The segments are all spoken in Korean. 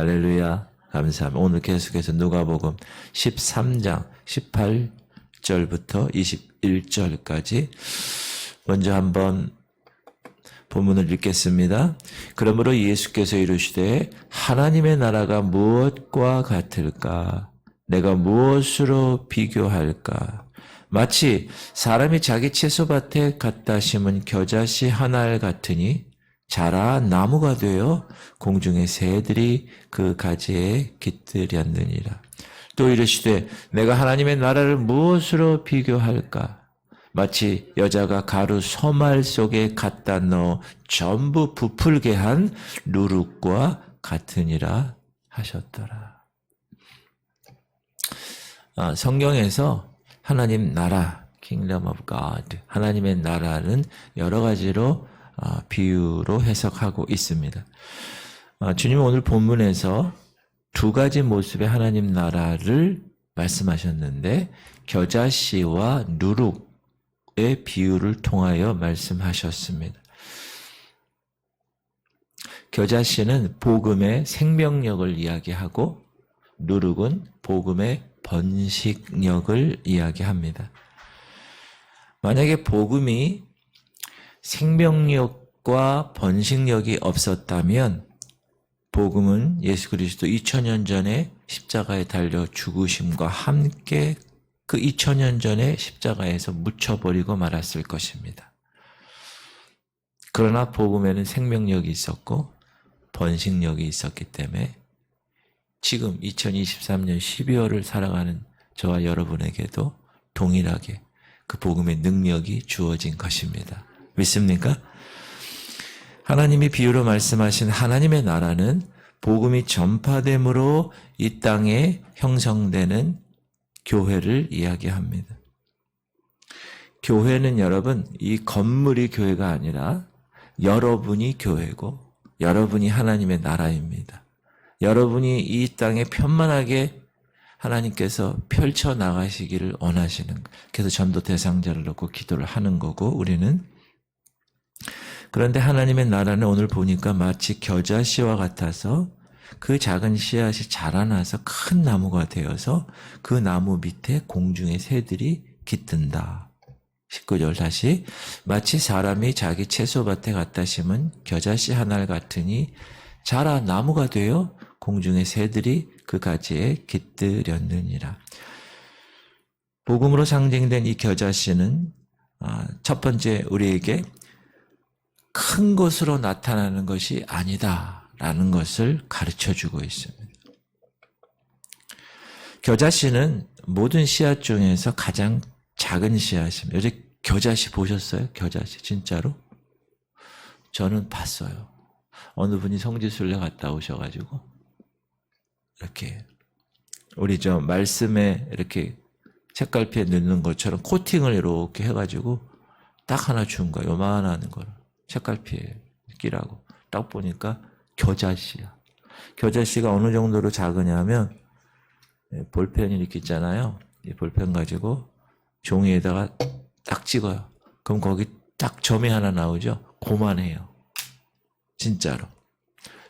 할렐루야. 감사합니다. 오늘 계속해서 누가복음 13장 18절부터 21절까지 먼저 한번 본문을 읽겠습니다. 그러므로 예수께서 이르시되 하나님의 나라가 무엇과 같을까? 내가 무엇으로 비교할까? 마치 사람이 자기 채소밭에 갖다 심은 겨자씨 한 알 같으니 자라 나무가 되어 공중의 새들이 그 가지에 깃들였느니라. 또 이르시되 내가 하나님의 나라를 무엇으로 비교할까? 마치 여자가 가루 소말 속에 갖다 넣어 전부 부풀게 한 누룩과 같으니라 하셨더라. 성경에서 하나님 나라, Kingdom of God, 하나님의 나라는 여러 가지로 비유로 해석하고 있습니다. 주님은 오늘 본문에서 두 가지 모습의 하나님 나라를 말씀하셨는데 겨자씨와 누룩의 비유를 통하여 말씀하셨습니다. 겨자씨는 복음의 생명력을 이야기하고 누룩은 복음의 번식력을 이야기합니다. 만약에 복음이 생명력과 번식력이 없었다면 복음은 예수 그리스도 2000년 전에 십자가에 달려 죽으심과 함께 그 2000년 전에 십자가에서 묻혀버리고 말았을 것입니다. 그러나 복음에는 생명력이 있었고 번식력이 있었기 때문에 지금 2023년 12월을 살아가는 저와 여러분에게도 동일하게 그 복음의 능력이 주어진 것입니다. 믿습니까? 하나님이 비유로 말씀하신 하나님의 나라는 복음이 전파됨으로 이 땅에 형성되는 교회를 이야기합니다. 교회는 여러분, 이 건물이 교회가 아니라 여러분이 교회고 여러분이 하나님의 나라입니다. 여러분이 이 땅에 편만하게 하나님께서 펼쳐나가시기를 원하시는, 그래서 전도 대상자를 놓고 기도를 하는 거고 우리는. 그런데 하나님의 나라는 오늘 보니까 마치 겨자씨와 같아서 그 작은 씨앗이 자라나서 큰 나무가 되어서 그 나무 밑에 공중의 새들이 깃든다. 19절 다시. 마치 사람이 자기 채소밭에 갖다 심은 겨자씨 한 알 같으니 자라 나무가 되어 공중의 새들이 그 가지에 깃들였느니라. 복음으로 상징된 이 겨자씨는 첫 번째 우리에게 큰 것으로 나타나는 것이 아니다라는 것을 가르쳐주고 있습니다. 겨자씨는 모든 씨앗 중에서 가장 작은 씨앗입니다. 요새 겨자씨 보셨어요? 겨자씨 진짜로? 저는 봤어요. 어느 분이 성지순례 갔다 오셔가지고 이렇게 우리 저 말씀에 이렇게 책갈피에 넣는 것처럼 코팅을 이렇게 해가지고 딱 하나 준 거예요. 요만한 거를. 책갈피에 끼라고. 딱 보니까 겨자씨야. 겨자씨가 어느 정도로 작으냐면 볼펜이 이렇게 있잖아요. 이 볼펜 가지고 종이에다가 딱 찍어요. 그럼 거기 딱 점이 하나 나오죠. 고만해요. 진짜로.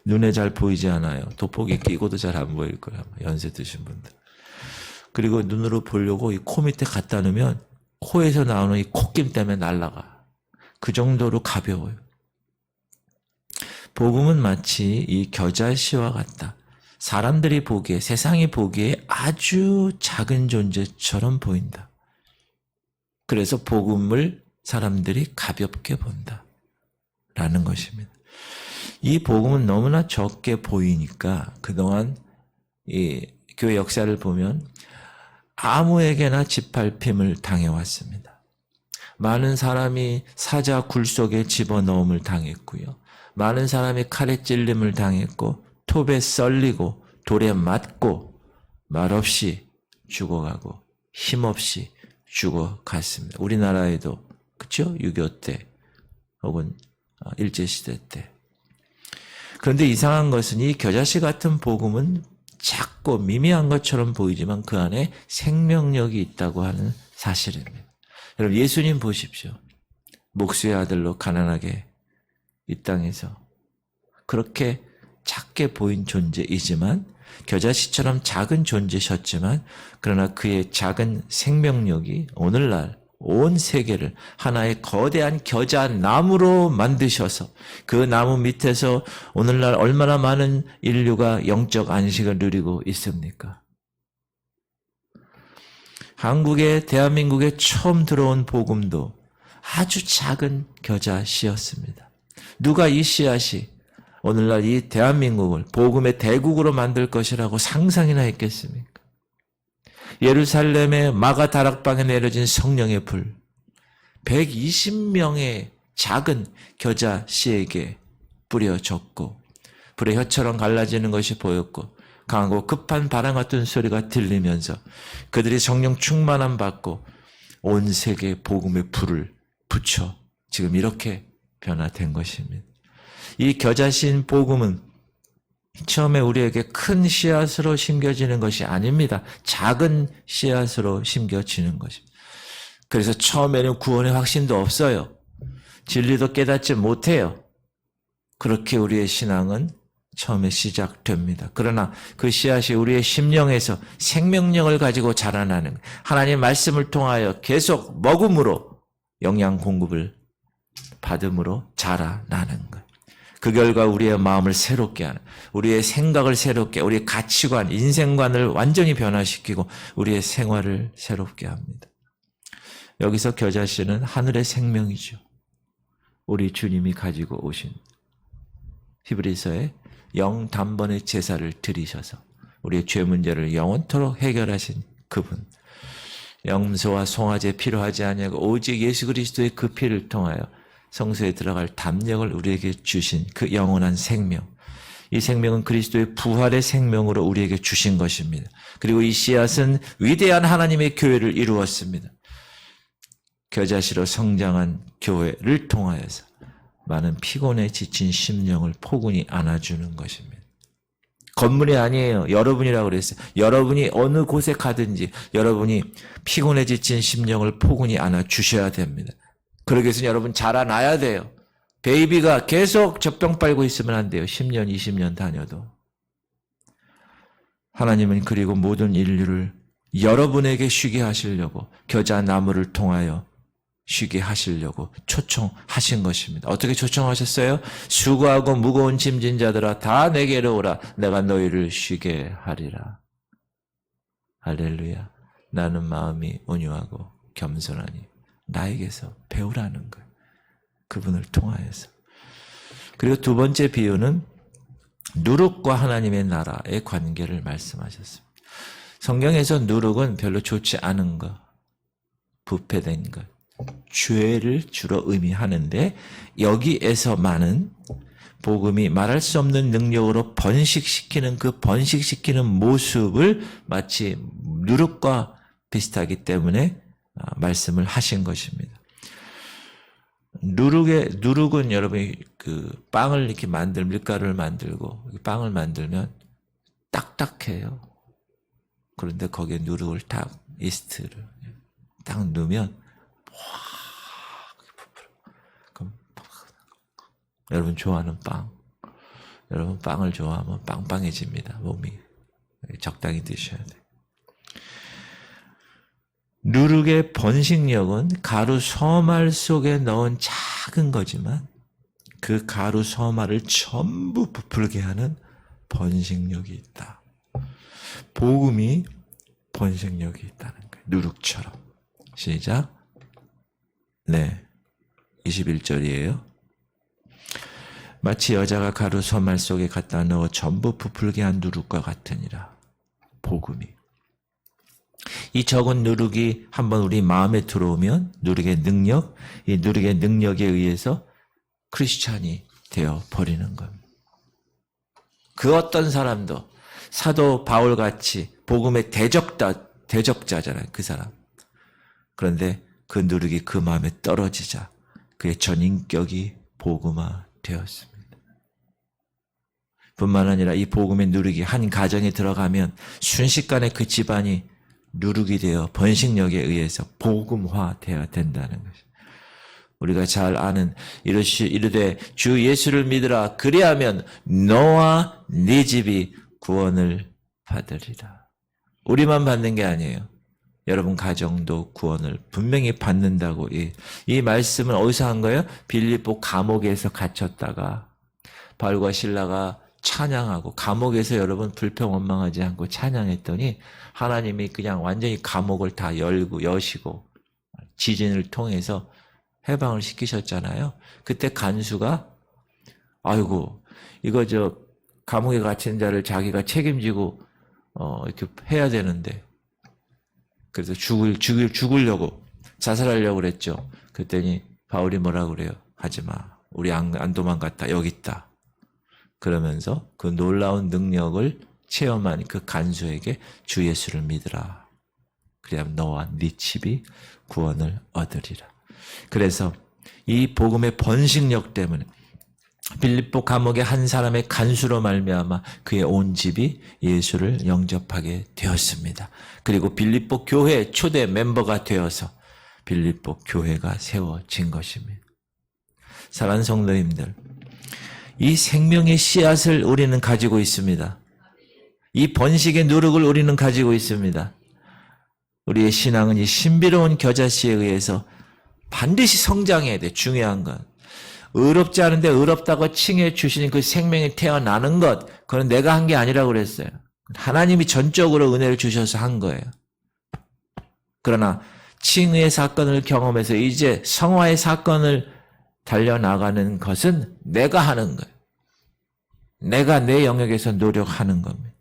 눈에 잘 보이지 않아요. 돋보기 끼고도 잘 안 보일 거예요. 연세 드신 분들. 그리고 눈으로 보려고 이 코 밑에 갖다 놓으면 코에서 나오는 이 콧김 때문에 날아가. 그 정도로 가벼워요. 복음은 마치 이 겨자씨와 같다. 사람들이 보기에, 세상이 보기에 아주 작은 존재처럼 보인다. 그래서 복음을 사람들이 가볍게 본다. 라는 것입니다. 이 복음은 너무나 적게 보이니까 그동안 이 교회 역사를 보면 아무에게나 짓밟힘을 당해왔습니다. 많은 사람이 사자 굴 속에 집어넣음을 당했고요. 많은 사람이 칼에 찔림을 당했고 톱에 썰리고 돌에 맞고 말없이 죽어가고 힘없이 죽어갔습니다. 우리나라에도 그렇죠? 6.25 때 혹은 일제시대 때. 그런데 이상한 것은 이 겨자씨 같은 복음은 작고 미미한 것처럼 보이지만 그 안에 생명력이 있다고 하는 사실입니다. 여러분 예수님 보십시오. 목수의 아들로 가난하게 이 땅에서 그렇게 작게 보인 존재이지만 겨자씨처럼 작은 존재셨지만 그러나 그의 작은 생명력이 오늘날 온 세계를 하나의 거대한 겨자나무로 만드셔서 그 나무 밑에서 오늘날 얼마나 많은 인류가 영적 안식을 누리고 있습니까? 한국에 대한민국에 처음 들어온 복음도 아주 작은 겨자씨였습니다. 누가 이 씨앗이 오늘날 이 대한민국을 복음의 대국으로 만들 것이라고 상상이나 했겠습니까? 예루살렘의 마가 다락방에 내려진 성령의 불, 120명의 작은 겨자씨에게 뿌려졌고 불의 혀처럼 갈라지는 것이 보였고 강하고 급한 바람 같은 소리가 들리면서 그들이 성령 충만함 받고 온 세계에 복음의 불을 붙여 지금 이렇게 변화된 것입니다. 이 겨자씨인 복음은 처음에 우리에게 큰 씨앗으로 심겨지는 것이 아닙니다. 작은 씨앗으로 심겨지는 것입니다. 그래서 처음에는 구원의 확신도 없어요. 진리도 깨닫지 못해요. 그렇게 우리의 신앙은 처음에 시작됩니다. 그러나 그 씨앗이 우리의 심령에서 생명력을 가지고 자라나는 하나님의 말씀을 통하여 계속 먹음으로 영양 공급을 받음으로 자라나는 것. 그 결과 우리의 마음을 새롭게 하는, 우리의 생각을 새롭게, 우리의 가치관, 인생관을 완전히 변화시키고 우리의 생활을 새롭게 합니다. 여기서 겨자씨는 하늘의 생명이죠. 우리 주님이 가지고 오신 히브리서에 영단번의 제사를 드리셔서 우리의 죄 문제를 영원토록 해결하신 그분, 염소와 송아지 필요하지 아니하고 오직 예수 그리스도의 그 피를 통하여 성소에 들어갈 담력을 우리에게 주신 그 영원한 생명, 이 생명은 그리스도의 부활의 생명으로 우리에게 주신 것입니다. 그리고 이 씨앗은 위대한 하나님의 교회를 이루었습니다. 겨자씨로 성장한 교회를 통하여서 많은 피곤에 지친 심령을 포근히 안아주는 것입니다. 건물이 아니에요. 여러분이라고 그랬어요. 여러분이 어느 곳에 가든지 여러분이 피곤에 지친 심령을 포근히 안아주셔야 됩니다. 그러기 위해서는 여러분 자라나야 돼요. 베이비가 계속 젖병 빨고 있으면 안 돼요. 10년, 20년 다녀도. 하나님은 그리고 모든 인류를 여러분에게 쉬게 하시려고 겨자나무를 통하여 쉬게 하시려고 초청하신 것입니다. 어떻게 초청하셨어요? 수고하고 무거운 짐진 자들아 다 내게로 오라. 내가 너희를 쉬게 하리라. 할렐루야. 나는 마음이 온유하고 겸손하니 나에게서 배우라는 거예요. 그분을 통하여서. 그리고 두 번째 비유는 누룩과 하나님의 나라의 관계를 말씀하셨습니다. 성경에서 누룩은 별로 좋지 않은 것, 부패된 것, 죄를 주로 의미하는데 여기에서만은 복음이 말할 수 없는 능력으로 번식시키는 그 번식시키는 모습을 마치 누룩과 비슷하기 때문에 말씀을 하신 것입니다. 누룩은 여러분이 그 빵을 이렇게 밀가루를 만들고 빵을 만들면 딱딱해요. 그런데 거기에 누룩을 이스트를 딱 넣으면 그럼 여러분 좋아하는 빵, 여러분 빵을 좋아하면 빵빵해집니다. 몸이 적당히 드셔야 돼요. 누룩의 번식력은 가루 서말 속에 넣은 작은 거지만 그 가루 서말을 전부 부풀게 하는 번식력이 있다. 복음이 번식력이 있다는 거예요. 누룩처럼. 시작. 네. 21절이에요. 마치 여자가 가루 서말 속에 갖다 넣어 전부 부풀게 한 누룩과 같으니라. 복음이. 이 적은 누룩이 한번 우리 마음에 들어오면 누룩의 능력, 이 누룩의 능력에 의해서 크리스찬이 되어 버리는 겁니다. 그 어떤 사람도 사도 바울같이 복음의 대적자잖아요. 그 사람. 그런데 그 누룩이 그 마음에 떨어지자 그의 전인격이 복음화 되었습니다. 뿐만 아니라 이 복음의 누룩이 한 가정에 들어가면 순식간에 그 집안이 누룩이 되어 번식력에 의해서 복음화되어야 된다는 것입니다. 우리가 잘 아는 이르되 주 예수를 믿으라. 그리하면 너와 네 집이 구원을 받으리라. 우리만 받는 게 아니에요. 여러분 가정도 구원을 분명히 받는다고. 이 말씀은 어디서 한 거예요? 빌립보 감옥에서 갇혔다가 바울과 실라가 찬양하고 감옥에서 여러분 불평원망하지 않고 찬양했더니 하나님이 그냥 완전히 감옥을 다 여시고 지진을 통해서 해방을 시키셨잖아요. 그때 간수가 아이고 이거 감옥에 갇힌 자를 자기가 책임지고 이렇게 해야 되는데 그래서 죽으려고 자살하려고 그랬죠. 그랬더니 바울이 뭐라고 그래요? 하지마. 우리 안 도망갔다. 여기 있다. 그러면서 그 놀라운 능력을 체험한 그 간수에게 주 예수를 믿으라. 그래야만 너와 네 집이 구원을 얻으리라. 그래서 이 복음의 번식력 때문에 빌립보 감옥의 한 사람의 간수로 말미암아 그의 온 집이 예수를 영접하게 되었습니다. 그리고 빌립보 교회 초대 멤버가 되어서 빌립보 교회가 세워진 것입니다. 사랑하는 성도님들, 이 생명의 씨앗을 우리는 가지고 있습니다. 이 번식의 누룩을 우리는 가지고 있습니다. 우리의 신앙은 이 신비로운 겨자씨에 의해서 반드시 성장해야 돼. 중요한 건. 의롭지 않은데 의롭다고 칭해 주신 그 생명이 태어나는 것, 그건 내가 한 게 아니라고 그랬어요. 하나님이 전적으로 은혜를 주셔서 한 거예요. 그러나 칭의의 사건을 경험해서 이제 성화의 사건을 달려나가는 것은 내가 하는 거예요. 내가 내 영역에서 노력하는 겁니다.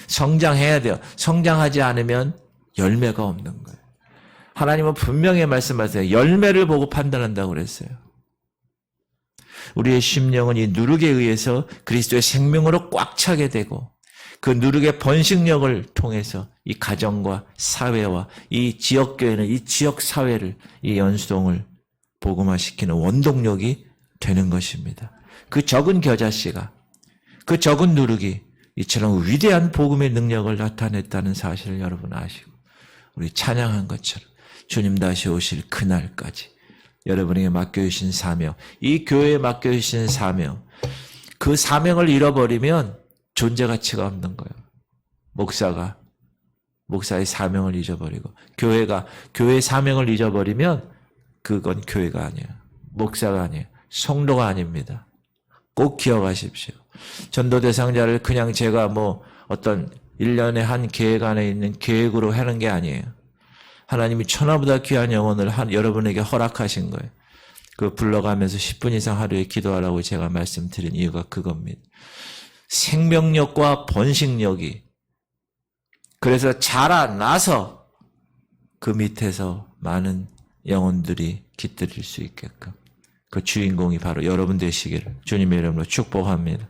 성장해야 돼요. 성장하지 않으면 열매가 없는 거예요. 하나님은 분명히 말씀하세요. 열매를 보고 판단한다고 그랬어요. 우리의 심령은 이 누룩에 의해서 그리스도의 생명으로 꽉 차게 되고 그 누룩의 번식력을 통해서 이 가정과 사회와 이 지역교회는 이 지역사회를 이 연수동을 복음화시키는 원동력이 되는 것입니다. 그 적은 겨자씨가 그 적은 누룩이 이처럼 위대한 복음의 능력을 나타냈다는 사실을 여러분 아시고 우리 찬양한 것처럼 주님 다시 오실 그날까지 여러분에게 맡겨주신 사명, 이 교회에 맡겨주신 사명, 그 사명을 잃어버리면 존재 가치가 없는 거예요. 목사의 사명을 잊어버리고 교회가 교회의 사명을 잊어버리면 그건 교회가 아니에요. 목사가 아니에요. 성도가 아닙니다. 꼭 기억하십시오. 전도 대상자를 그냥 제가 어떤 1년에 한 계획 안에 있는 계획으로 하는 게 아니에요. 하나님이 천하보다 귀한 영혼을 여러분에게 허락하신 거예요. 그 불러가면서 10분 이상 하루에 기도하라고 제가 말씀드린 이유가 그겁니다. 생명력과 번식력이 그래서 자라나서 그 밑에서 많은 영혼들이 깃들일 수 있게끔 그 주인공이 바로 여러분 되시기를 주님의 이름으로 축복합니다.